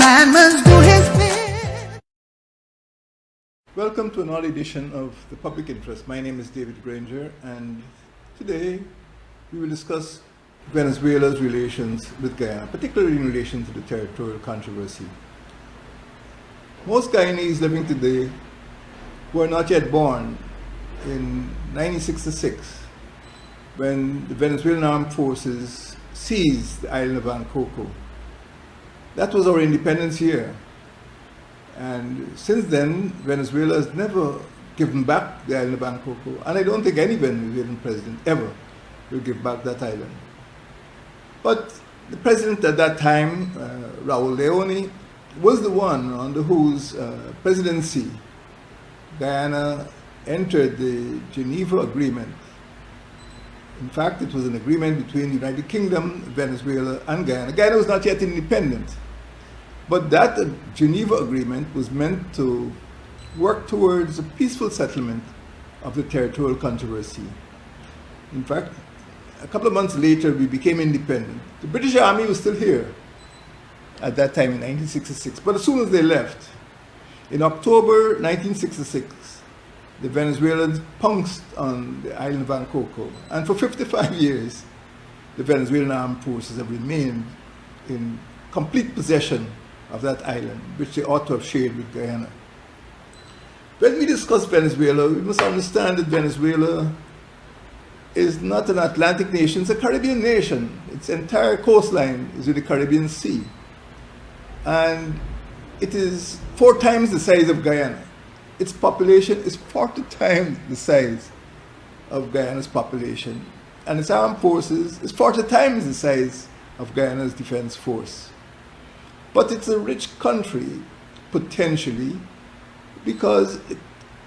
man must do his bit. Welcome to another edition of The Public Interest. My name is David Granger, and today we will discuss Venezuela's relations with Guyana, particularly in relation to the territorial controversy. Most Guyanese living today were not yet born in 1966, when the Venezuelan armed forces seized the island of Ancoco. That was our independence year. And since then, Venezuela has never given back the island of Ancoco. And I don't think any Venezuelan president ever will give back that island. But the president at that time, Raul Leone, was the one under whose presidency Guyana entered the Geneva Agreement. In fact, it was an agreement between the United Kingdom, Venezuela, and Guyana. Guyana was not yet independent. But that Geneva Agreement was meant to work towards a peaceful settlement of the territorial controversy. In fact, a couple of months later, we became independent. The British Army was still here at that time in 1966. But as soon as they left, in October 1966, the Venezuelans pounced on the island of Ancoco. And for 55 years, the Venezuelan armed forces have remained in complete possession of that island, which they ought to have shared with Guyana. When we discuss Venezuela, we must understand that Venezuela is not an Atlantic nation, it's a Caribbean nation. Its entire coastline is with the Caribbean Sea. And it is 4 times the size of Guyana. Its population is 40 times the size of Guyana's population. And its armed forces is 40 times the size of Guyana's defense force. But it's a rich country, potentially, because it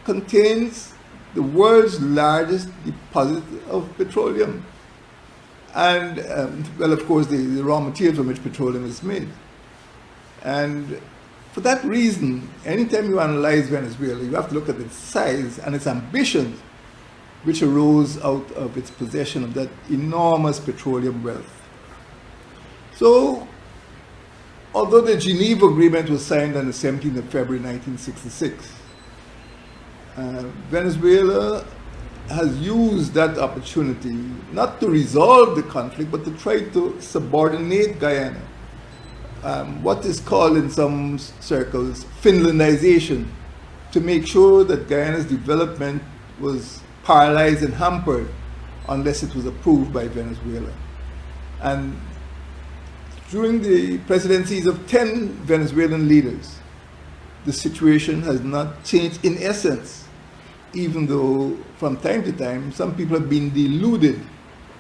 contains the world's largest deposit of petroleum. And, well, of course, the raw materials from which petroleum is made. And for that reason, anytime you analyze Venezuela, you have to look at its size and its ambitions, which arose out of its possession of that enormous petroleum wealth. So, although the Geneva Agreement was signed on the 17th of February 1966, Venezuela has used that opportunity not to resolve the conflict, but to try to subordinate Guyana. What is called in some circles Finlandization, to make sure that Guyana's development was paralyzed and hampered unless it was approved by Venezuela. And during the presidencies of 10 Venezuelan leaders, the situation has not changed in essence, even though from time to time some people have been deluded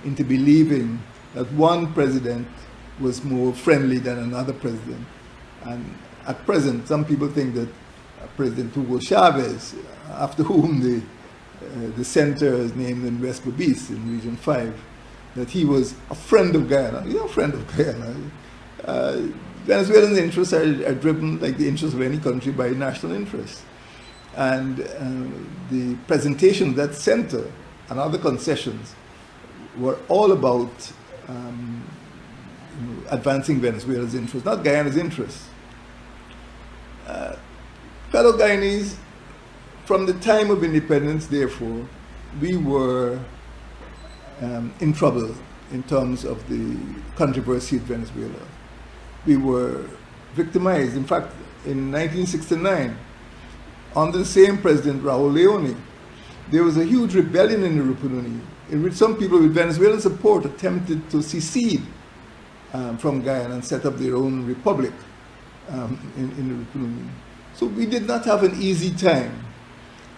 into believing that one president was more friendly than another president. And at present, some people think that President Hugo Chavez, after whom the center is named in West Berbice in Region 5, that he was a friend of Guyana. He's a friend of Guyana. Venezuelan interests are driven, like the interests of any country, by national interests. And the presentation of that center and other concessions were all about advancing Venezuela's interests, not Guyana's interests. Fellow Guyanese, from the time of independence, therefore, we were in trouble in terms of the controversy in Venezuela. We were victimized. In fact, in 1969, under the same president, Raul Leone, there was a huge rebellion in the Rupununi, in which some people with Venezuelan support attempted to secede from Guyana and set up their own republic in the Rupununi. So we did not have an easy time.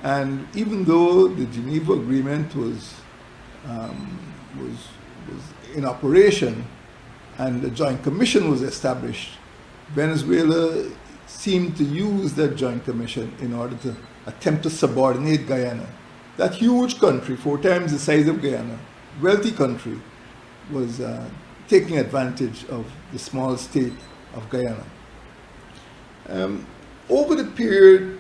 And even though the Geneva Agreement was in operation and a joint commission was established, Venezuela seemed to use that joint commission in order to attempt to subordinate Guyana. That huge country, 4 times the size of Guyana, wealthy country, was taking advantage of the small state of Guyana. Over the period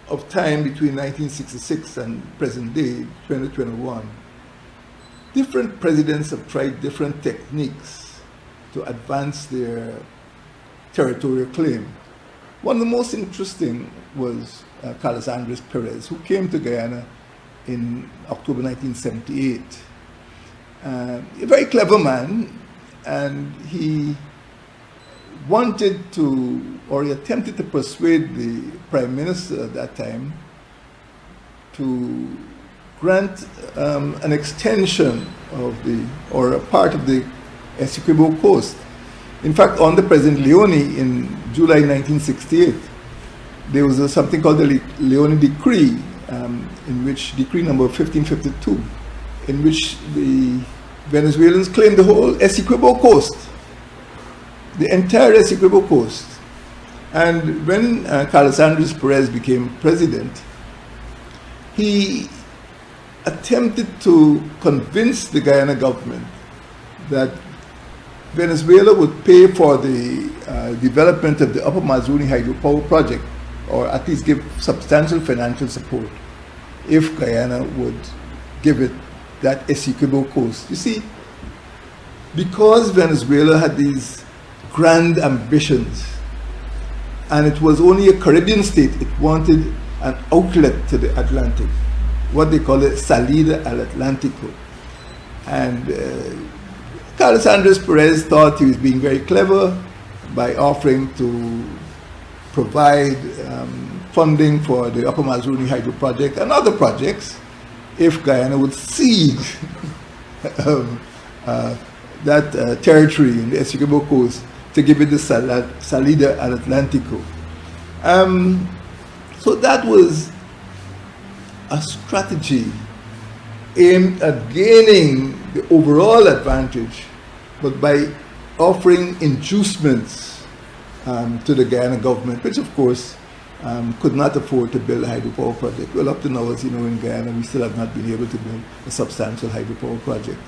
of time between 1966 and present day, 2021, different presidents have tried different techniques to advance their territorial claim. One of the most interesting was Carlos Andres Perez, who came to Guyana in October 1978. A very clever man, and he wanted to, or he attempted to persuade the Prime Minister at that time to grant an extension of or a part of the Essequibo coast. In fact, under President Leone in July 1968, there was something called the Leone Decree, in which, Decree number 1552, in which the Venezuelans claimed the whole Essequibo coast, the entire Essequibo coast. And when Carlos Andres Perez became president, he attempted to convince the Guyana government that Venezuela would pay for the development of the Upper Mazuni hydropower project, or at least give substantial financial support, if Guyana would give it that Essequibo coast. You see, because Venezuela had these grand ambitions, and it was only a Caribbean state, it wanted an outlet to the Atlantic, what they call it Salida al Atlántico. And Carlos Andres Perez thought he was being very clever by offering to provide funding for the Upper Mazuni hydro project and other projects if Guyana would cede that territory in the Essequibo coast to give it the Salida al Atlántico. So that was a strategy aimed at gaining the overall advantage, but by offering inducements to the Guyana government, which of course could not afford to build a hydropower project. Well, up to now, as you know, in Guyana, we still have not been able to build a substantial hydropower project.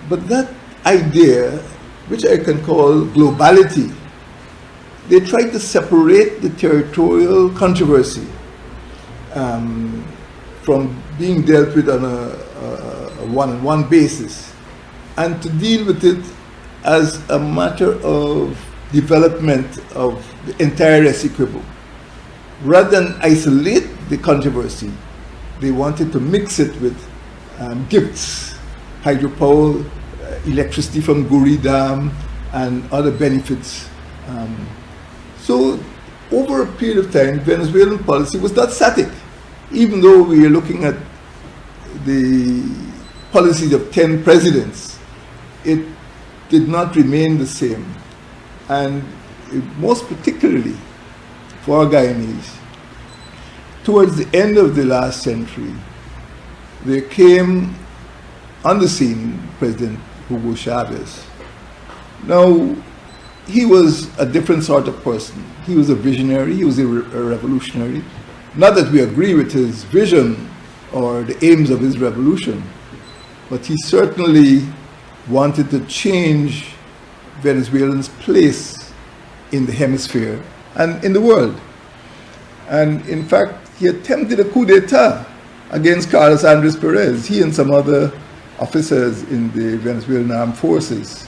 But that idea, which I can call globality, they tried to separate the territorial controversy from being dealt with on a one-on-one basis, and to deal with it as a matter of development of the entire Essequibo. Rather than isolate the controversy, they wanted to mix it with gifts, hydropower, electricity from Guri Dam, and other benefits. So over a period of time, Venezuelan policy was not static. Even though we are looking at the policies of 10 presidents, it did not remain the same. And most particularly for Guyanese, towards the end of the last century, there came on the scene President Hugo Chavez. Now, he was a different sort of person. He was a visionary, he was a revolutionary. Not that we agree with his vision or the aims of his revolution, but he certainly wanted to change Venezuelans' place in the hemisphere and in the world. And in fact, he attempted a coup d'etat against Carlos Andres Perez, he and some other officers in the Venezuelan armed forces.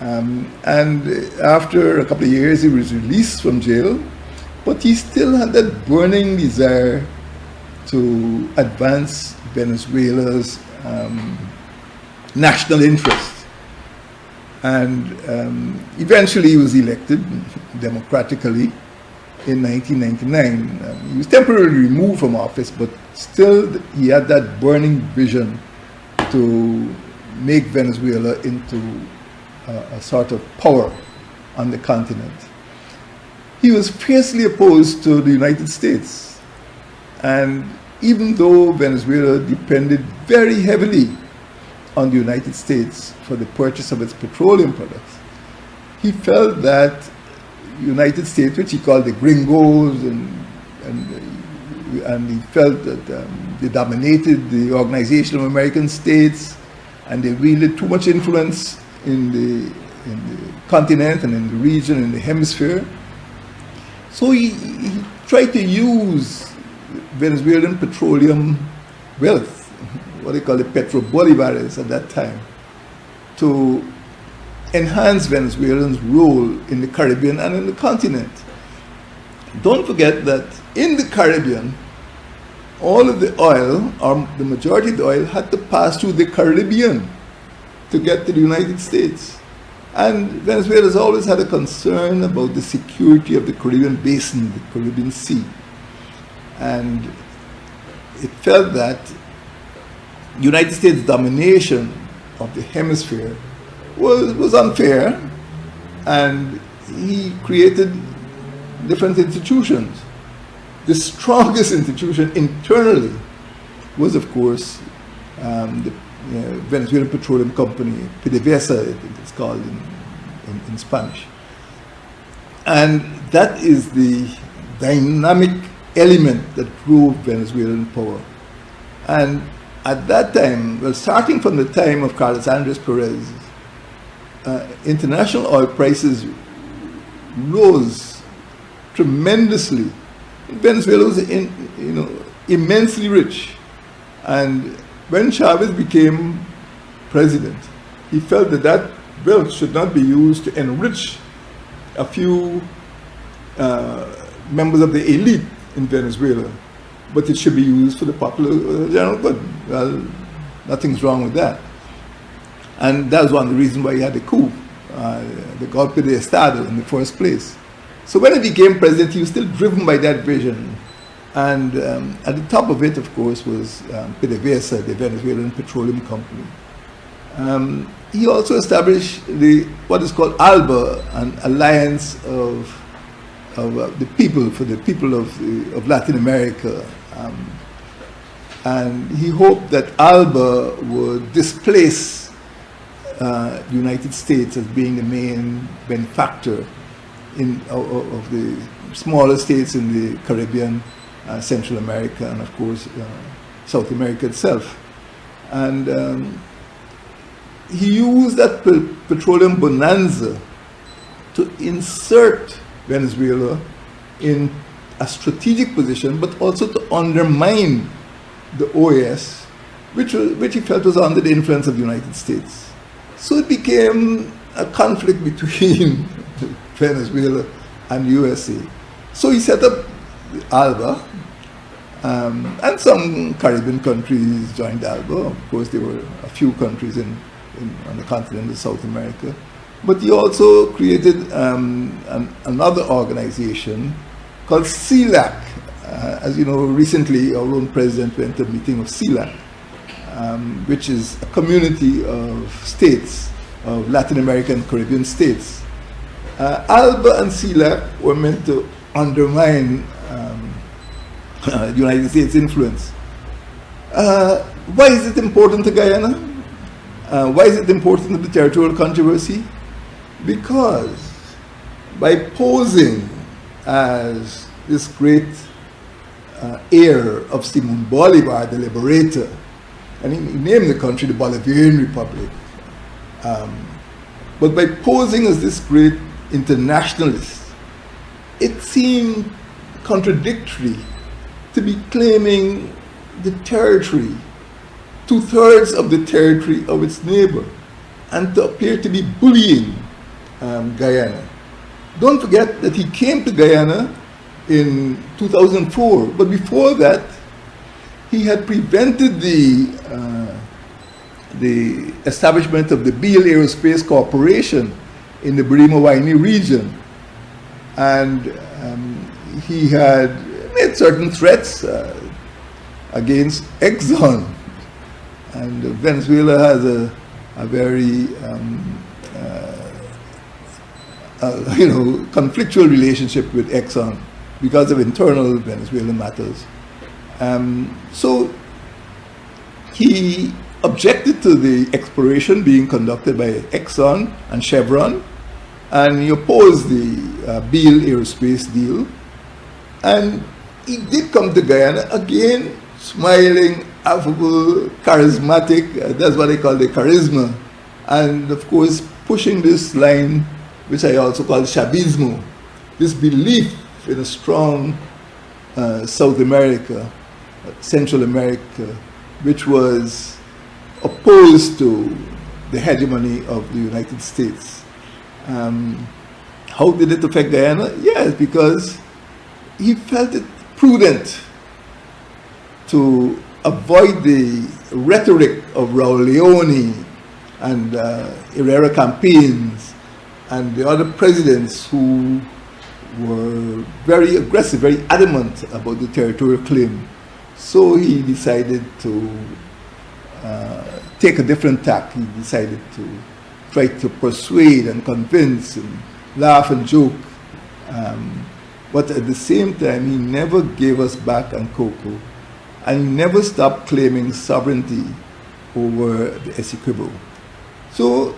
And after a couple of years, he was released from jail, but he still had that burning desire to advance Venezuela's national interest. And eventually he was elected democratically in 1999. He was temporarily removed from office, but still he had that burning vision to make Venezuela into a sort of power on the continent. He was fiercely opposed to the United States. And even though Venezuela depended very heavily on the United States for the purchase of its petroleum products, he felt that the United States, which he called the gringos, and he felt that they dominated the Organization of American States, and they wielded too much influence in the continent and in the region, in the hemisphere. So he tried to use Venezuelan petroleum wealth, what they call the petrobolivares at that time, to enhance Venezuelans' role in the Caribbean and in the continent. Don't forget that in the Caribbean, all of the oil, or the majority of the oil, had to pass through the Caribbean to get to the United States. And Venezuela has always had a concern about the security of the Caribbean basin, the Caribbean Sea. And it felt that United States domination of the hemisphere was unfair, and he created different institutions. The strongest institution internally was, of course, the Venezuelan Petroleum Company, PDVSA, I think it's called in Spanish. And that is the dynamic element that drove Venezuelan power. And at that time, well, starting from the time of Carlos Andres Perez, international oil prices rose tremendously. Venezuela was immensely rich. And when Chavez became president, he felt that that wealth should not be used to enrich a few members of the elite in Venezuela, but it should be used for the popular general good. Well, nothing's wrong with that. And that was one of the reasons why he had the coup, the golpe de Estado in the first place. So when he became president, he was still driven by that vision. And at the top of it, of course, was PDVSA, the Venezuelan Petroleum Company. He also established what is called ALBA, an alliance of the people, for the people of Latin America. And he hoped that ALBA would displace the United States as being the main benefactor of the smaller states in the Caribbean, Central America, and of course South America itself. And he used that petroleum bonanza to insert Venezuela in a strategic position, but also to undermine the OAS, which he felt was under the influence of the United States. So it became a conflict between Venezuela and USA. So he set up ALBA, and some Caribbean countries joined ALBA. Of course, there were a few countries on the continent of South America. But he also created another organization called CELAC. As you know, recently our own president went to a meeting of CELAC, which is a community of states, of Latin American Caribbean states. ALBA and CELAC were meant to undermine the United States' influence. Why is it important to Guyana? Why is it important to the territorial controversy? Because by posing as this great heir of Simon Bolivar, the liberator, and he named the country the Bolivarian Republic, but by posing as this great internationalist, it seemed contradictory to be claiming the territory, 2/3 of the territory of its neighbor, and to appear to be bullying Guyana. Don't forget that he came to Guyana in 2004, but before that, he had prevented the establishment of the Beale Aerospace Corporation in the Brimo-Waini region. And he had made certain threats against Exxon. And Venezuela has a very conflictual relationship with Exxon because of internal Venezuelan matters. So he objected to the exploration being conducted by Exxon and Chevron, and he opposed the Beale Aerospace deal. And he did come to Guyana, again, smiling, affable, charismatic, that's what they call the charisma. And of course, pushing this line, which I also call Chavismo, this belief in a strong South America, Central America, which was opposed to the hegemony of the United States. How did it affect Guyana? Yes, because he felt it prudent to avoid the rhetoric of Raul Leone and Herrera campaigns and the other presidents who were very aggressive, very adamant about the territorial claim. So he decided to take a different tack. He decided to try to persuade and convince and laugh and joke. But at the same time, he never gave us back Coco, and he never stopped claiming sovereignty over the Essequibo. So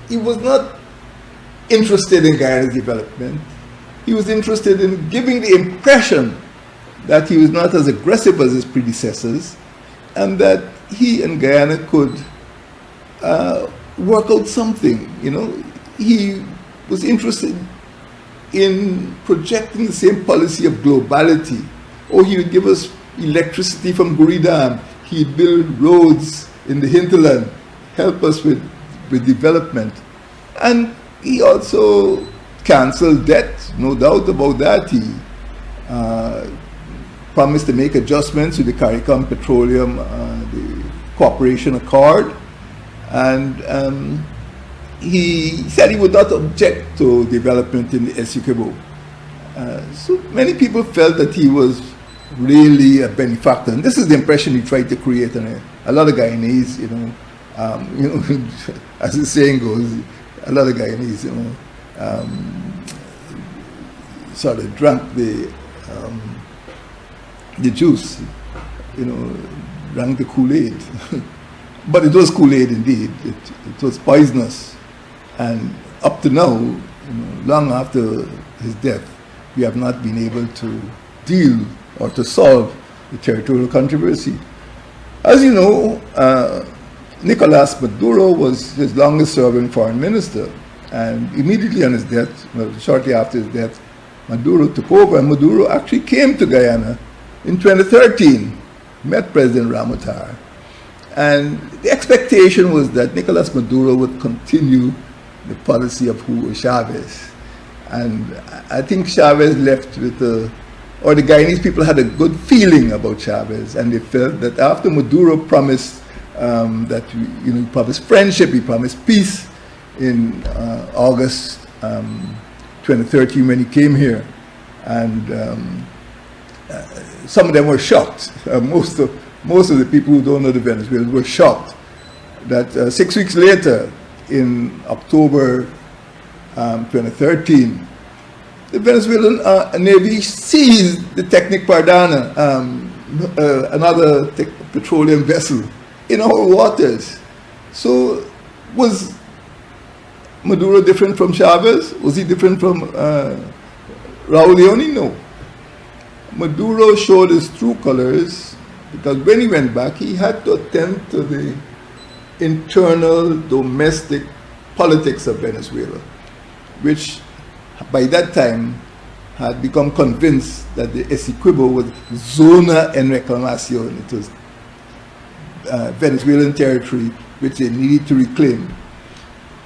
he was not interested in Guyana's development. He was interested in giving the impression that he was not as aggressive as his predecessors, and that he and Guyana could work out something. You know, he was interested in projecting the same policy of globality. Or he would give us electricity from Guri Dam. He'd build roads in the hinterland, help us with development. And he also canceled debt, no doubt about that. He promised to make adjustments to the CARICOM Petroleum, the Cooperation Accord, and he said he would not object to development in the Essequibo. So many people felt that he was really a benefactor, and this is the impression he tried to create. And a lot of Guyanese, as the saying goes, a lot of Guyanese, sort of drank the juice, drank the Kool-Aid. But it was Kool-Aid indeed. It was poisonous. And up to now, long after his death, we have not been able to deal or to solve the territorial controversy. As you know, Nicolas Maduro was his longest serving foreign minister. And immediately on his death, well, shortly after his death, Maduro took over, and Maduro actually came to Guyana in 2013, met President Ramotar. And the expectation was that Nicolas Maduro would continue the policy of Hugo Chavez. And I think Chavez left with or the Guyanese people had a good feeling about Chavez, and they felt that after Maduro promised he promised friendship, he promised peace in August 2013 when he came here, and some of them were shocked. Most of the people who don't know the Venezuelans were shocked that 6 weeks later, in October 2013, the Venezuelan Navy seized the Technic Pardana, another petroleum vessel, in our waters. So was Maduro different from Chavez? Was he different from Raul Leone? No. Maduro showed his true colors because when he went back, he had to attend to the internal domestic politics of Venezuela, which by that time had become convinced that the Essequibo was zona en reclamación. It was Venezuelan territory which they needed to reclaim.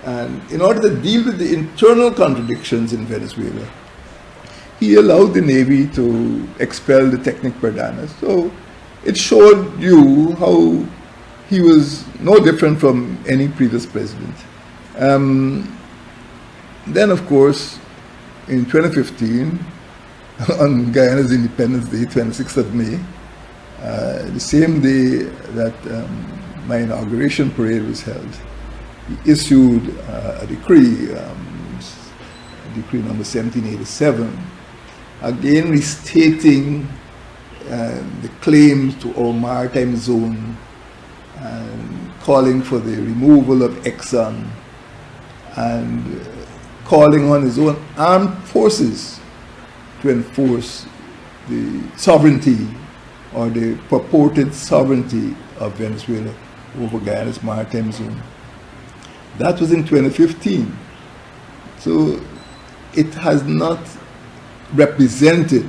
And in order to deal with the internal contradictions in Venezuela, he allowed the Navy to expel the Technic Pardana. So it showed you how he was no different from any previous president. Then, of course, in 2015, on Guyana's Independence Day, 26th of May, the same day that my inauguration parade was held, he issued a decree, decree number 1787, again restating the claims to our maritime zone and calling for the removal of Exxon and calling on his own armed forces to enforce the sovereignty or the purported sovereignty of Venezuela over Guyana's maritime zone. That was in 2015. So it has not represented,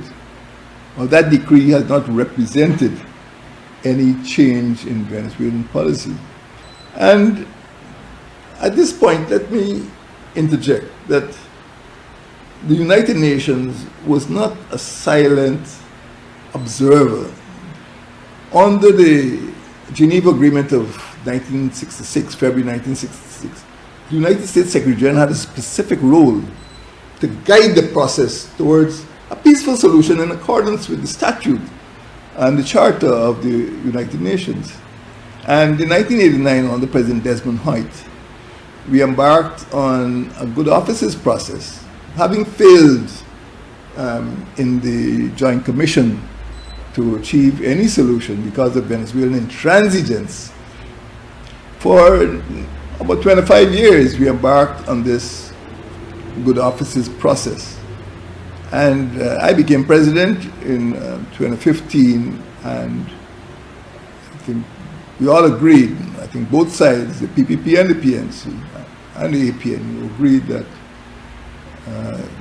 or that decree has not represented any change in Venezuelan policy. And at this point, let me interject that the United Nations was not a silent observer. Under the Geneva Agreement of 1966, February 1966, the United States Secretary General had a specific role to guide the process towards a peaceful solution in accordance with the statute and the Charter of the United Nations. And in 1989, under President Desmond Hoyt, we embarked on a good offices process, having failed in the Joint Commission to achieve any solution because of Venezuelan intransigence. For about 25 years, we embarked on this good offices process. And I became president in 2015, and I think we all agreed, I think both sides, the PPP and the PNC and the APN, agreed that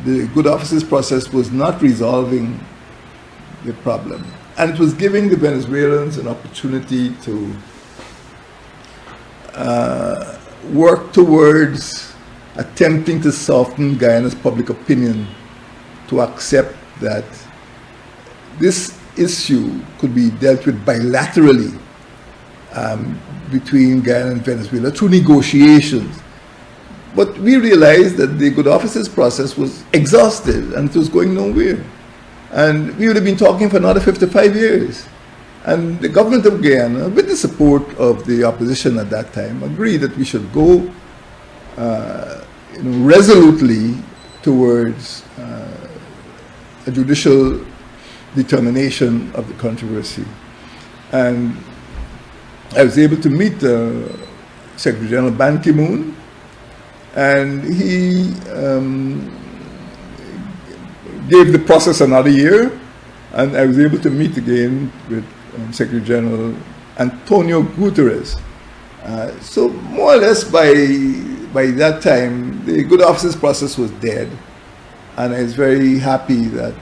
the good offices process was not resolving the problem. And it was giving the Venezuelans an opportunity to work towards attempting to soften Guyana's public opinion to accept that this issue could be dealt with bilaterally between Guyana and Venezuela through negotiations. But we realized that the good offices process was exhausted and it was going nowhere. And we would have been talking for another 55 years. And the government of Guyana, with the support of the opposition at that time, agreed that we should go resolutely towards a judicial determination of the controversy. And I was able to meet Secretary General Ban Ki-moon, and he gave the process another year, and I was able to meet again with Secretary General Antonio Guterres. So more or less by that time, the good offices process was dead, and I was very happy that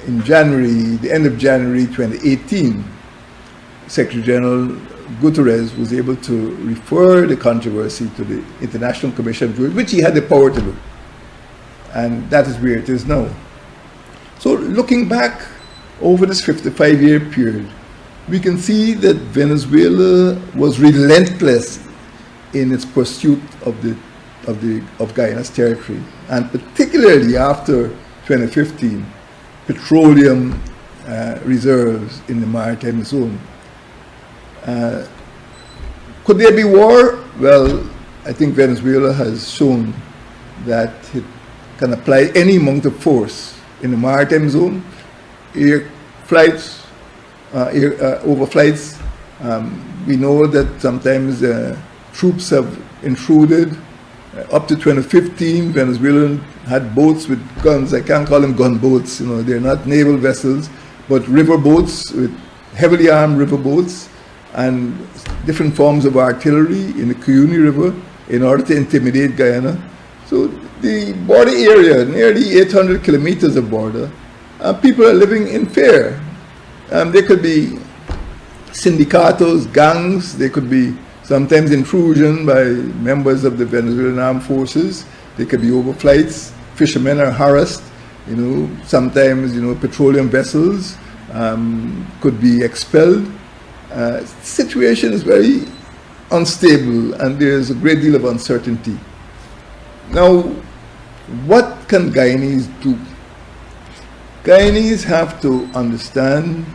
in January, the end of January 2018, Secretary General Guterres was able to refer the controversy to the International Commission of Juries, which he had the power to do. And that is where it is now. So looking back over this 55-year period, we can see that Venezuela was relentless in its pursuit of Guyana's territory, and particularly after 2015, petroleum reserves in the maritime zone. Could there be war? Well, I think Venezuela has shown that it can apply any amount of force in the maritime zone. Air flights, overflights. We know that sometimes troops have intruded. Up to 2015, Venezuela had boats with guns. I can't call them gunboats. They're not naval vessels, but river boats, with heavily armed river boats, and different forms of artillery in the Cuyuni River in order to intimidate Guyana. So the border area, nearly 800 kilometers of border, people are living in fear. There could be sindicatos, gangs, there could be sometimes intrusion by members of the Venezuelan armed forces, there could be overflights, fishermen are harassed, sometimes, petroleum vessels could be expelled. Situation is very unstable and there's a great deal of uncertainty. Now, what can Guyanese do? Guyanese have to understand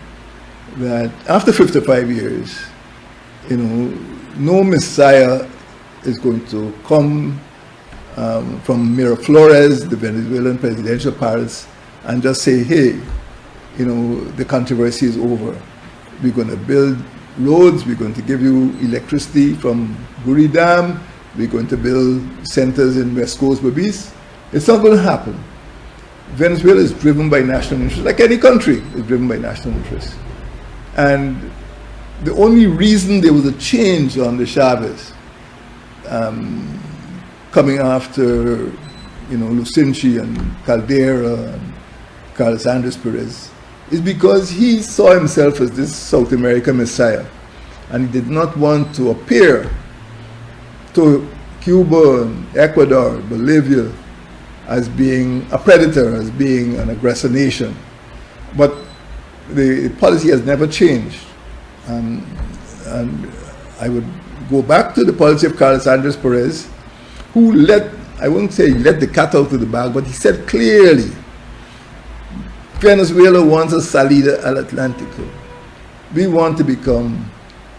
that after 55 years, no Messiah is going to come from Miraflores, the Venezuelan presidential palace, and just say, hey, the controversy is over. We're going to build roads, we're going to give you electricity from Guri Dam, we're going to build centers in West Coast Babis. It's not going to happen. Venezuela is driven by national interest, like any country is driven by national interest. And the only reason there was a change on the Chavez coming after, Lucinchi and Caldera and Carlos Andres Perez is because he saw himself as this South American Messiah, and he did not want to appear to Cuba, and Ecuador, Bolivia, as being a predator, as being an aggressor nation. But the policy has never changed. And I would go back to the policy of Carlos Andres Perez, who I wouldn't say he let the cat out of the bag, but he said clearly, Venezuela wants a salida al Atlántico. We want to become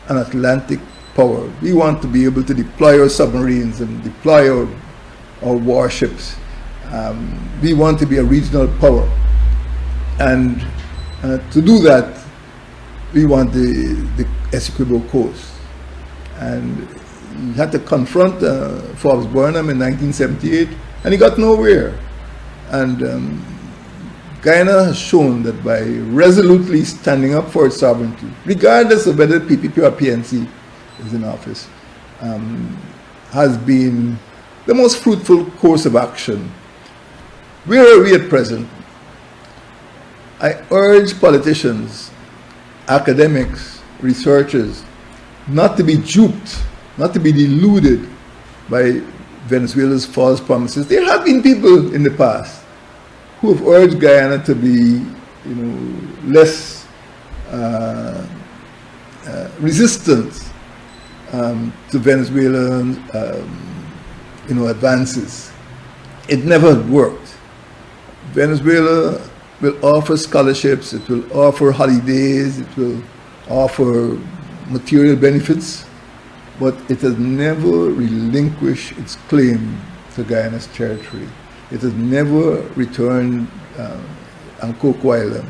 an Atlantic power. We want to be able to deploy our submarines and deploy our warships. We want to be a regional power. And to do that, we want the Essequibo coast. And he had to confront Forbes Burnham in 1978, and he got nowhere. And Guyana has shown that by resolutely standing up for its sovereignty, regardless of whether PPP or PNC is in office, has been the most fruitful course of action. Where are we at present? I urge politicians, academics, researchers, not to be duped, not to be deluded by Venezuela's false promises. There have been people in the past who have urged Guyana to be, less resistant to Venezuelan, advances. It never worked. Venezuela will offer scholarships, it will offer holidays, it will offer material benefits, but it has never relinquished its claim to Guyana's territory. It has never returned Coco Island,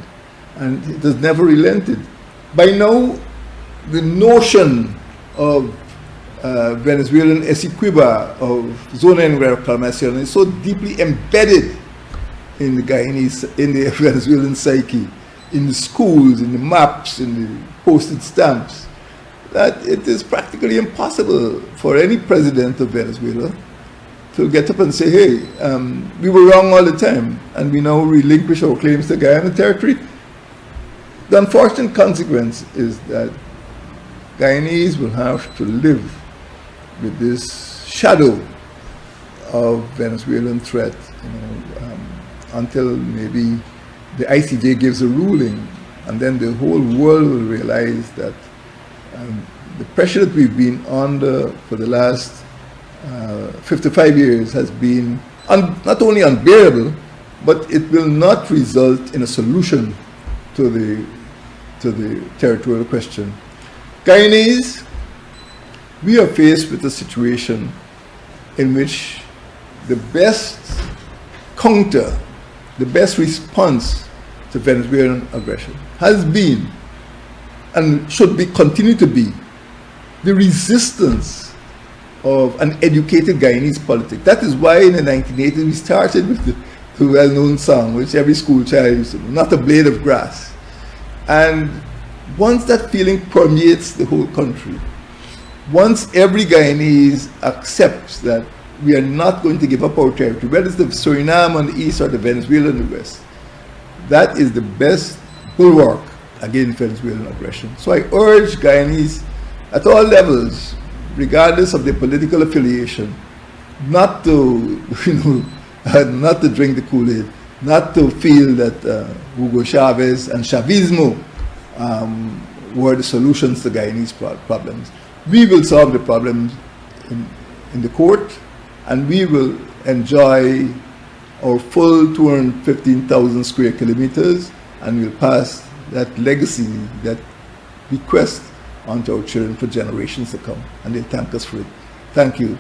and it has never relented. By now, the notion of Venezuelan Essequiba, of zona en reclamación, is so deeply embedded in the Guyanese, in the Venezuelan psyche, in the schools, in the maps, in the posted stamps, that it is practically impossible for any president of Venezuela to get up and say, hey, we were wrong all the time, and we now relinquish our claims to Guyana territory. The unfortunate consequence is that Guyanese will have to live with this shadow of Venezuelan threat, until maybe the ICJ gives a ruling, and then the whole world will realize that the pressure that we've been under for the last 55 years has been not only unbearable, but it will not result in a solution to the territorial question. Guyanese, we are faced with a situation in which the best counter, the best response to Venezuelan aggression has been, and should be, continue to be, the resistance of an educated Guyanese politic. That is why in the 1980s we started with the well-known song, which every school child used to know, "Not a blade of grass." And once that feeling permeates the whole country, once every Guyanese accepts that we are not going to give up our territory, whether it's the Suriname on the east or the Venezuela on the west, that is the best bulwark against Venezuelan aggression. So I urge Guyanese at all levels, regardless of their political affiliation, not to, not to drink the Kool-Aid, not to feel that Hugo Chavez and Chavismo were the solutions to Guyanese problems. We will solve the problems in the court, and we will enjoy our full 215,000 square kilometers, and we'll pass that legacy, that bequest onto our children for generations to come, and they'll thank us for it. Thank you.